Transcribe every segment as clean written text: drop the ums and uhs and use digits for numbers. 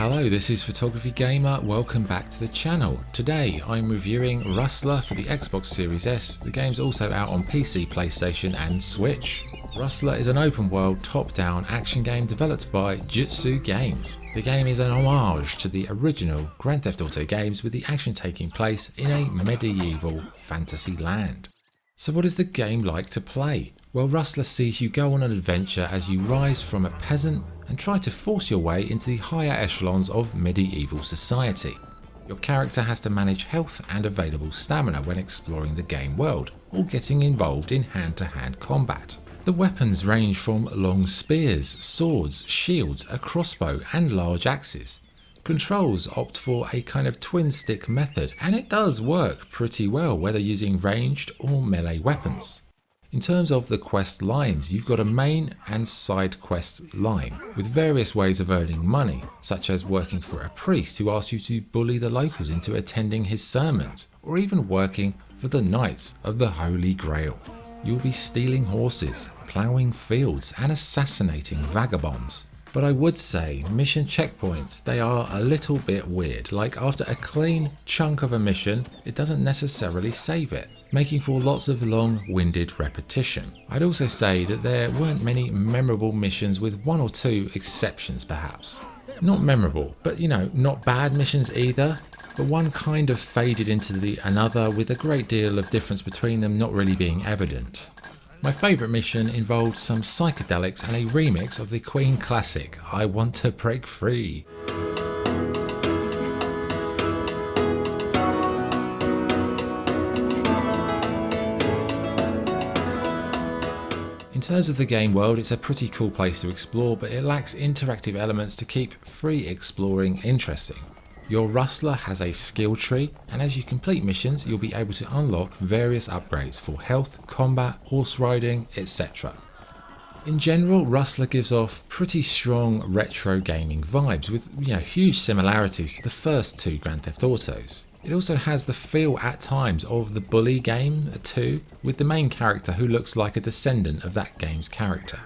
Hello, this is Photography Gamer, welcome back to the channel. Today I'm reviewing Rustler for the Xbox Series S. The game's also out on PC, PlayStation and Switch. Rustler is an open world top-down action game developed by Jutsu Games. The game is an homage to the original Grand Theft Auto games, with the action taking place in a medieval fantasy land. So what is the game like to play? Well, Rustler sees you go on an adventure as you rise from a peasant and try to force your way into the higher echelons of medieval society. Your character has to manage health and available stamina when exploring the game world, all getting involved in hand-to-hand combat. The weapons range from long spears, swords, shields, a crossbow and large axes. Controls opt for a kind of twin stick method, and it does work pretty well whether using ranged or melee weapons. In terms of the quest lines, you've got a main and side quest line, with various ways of earning money, such as working for a priest who asks you to bully the locals into attending his sermons, or even working for the Knights of the Holy Grail. You'll be stealing horses, ploughing fields and assassinating vagabonds. But I would say mission checkpoints, they are a little bit weird. Like after a clean chunk of a mission, it doesn't necessarily save it, making for lots of long-winded repetition. I'd also say that there weren't many memorable missions, with one or two exceptions perhaps. Not memorable, but not bad missions either, but one kind of faded into another, with a great deal of difference between them not really being evident. My favourite mission involved some psychedelics and a remix of the Queen classic, I Want to Break Free. In terms of the game world, it's a pretty cool place to explore, but it lacks interactive elements to keep free exploring interesting. Your Rustler has a skill tree, and as you complete missions, you'll be able to unlock various upgrades for health, combat, horse riding, etc. In general, Rustler gives off pretty strong retro gaming vibes, with huge similarities to the first two Grand Theft Autos. It also has the feel at times of the Bully game too, with the main character who looks like a descendant of that game's character.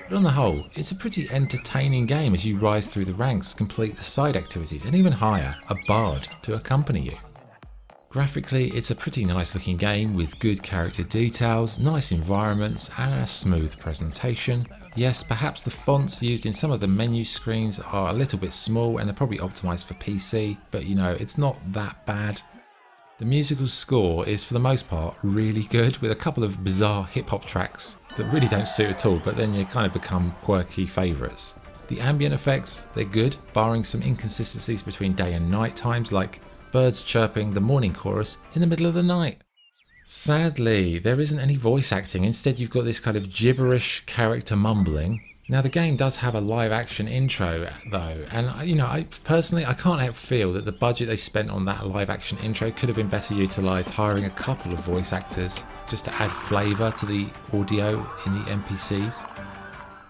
But on the whole, it's a pretty entertaining game as you rise through the ranks, complete the side activities and even hire a bard to accompany you. Graphically, it's a pretty nice looking game with good character details, nice environments and a smooth presentation. Yes, perhaps the fonts used in some of the menu screens are a little bit small and they're probably optimised for PC, but it's not that bad. The musical score is for the most part really good, with a couple of bizarre hip hop tracks that really don't suit at all, but then you kind of become quirky favourites. The ambient effects, they're good, barring some inconsistencies between day and night times, like birds chirping the morning chorus in the middle of the night. Sadly, there isn't any voice acting. Instead, you've got this kind of gibberish character mumbling. Now, the game does have a live action intro though, and I personally can't help feel that the budget they spent on that live action intro could have been better utilised, hiring a couple of voice actors just to add flavour to the audio in the NPCs.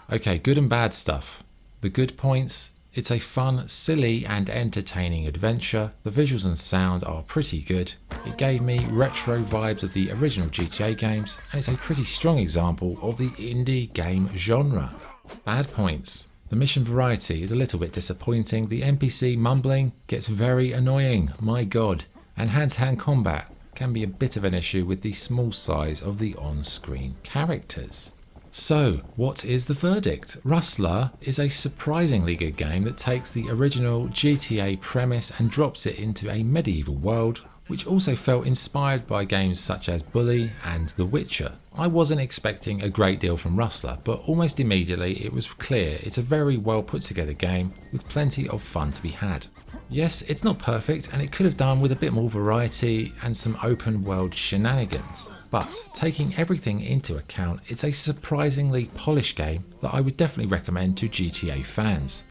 Okay, good and bad stuff. The good points: it's a fun, silly and entertaining adventure. The visuals and sound are pretty good. It gave me retro vibes of the original GTA games, and it's a pretty strong example of the indie game genre. Bad points: the mission variety is a little bit disappointing, the NPC mumbling gets very annoying, my god, and hand-to-hand combat can be a bit of an issue with the small size of the on-screen characters. So, what is the verdict? Rustler is a surprisingly good game that takes the original GTA premise and drops it into a medieval world, which also felt inspired by games such as Bully and The Witcher. I wasn't expecting a great deal from Rustler, but almost immediately it was clear it's a very well put together game with plenty of fun to be had. Yes, it's not perfect and it could have done with a bit more variety and some open world shenanigans, but taking everything into account, it's a surprisingly polished game that I would definitely recommend to GTA fans.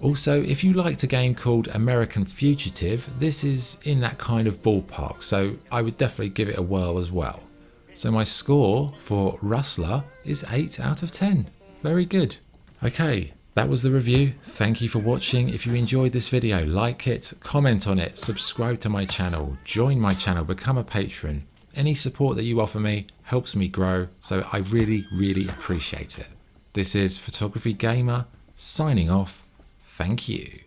Also, if you liked a game called American Fugitive, this is in that kind of ballpark, so I would definitely give it a whirl as well. So my score for Rustler is 8 out of 10. Very good. Okay, that was the review. Thank you for watching. If you enjoyed this video, like it, comment on it, subscribe to my channel, join my channel, become a patron. Any support that you offer me helps me grow, so I really appreciate it. This is Photography Gamer, signing off. Thank you.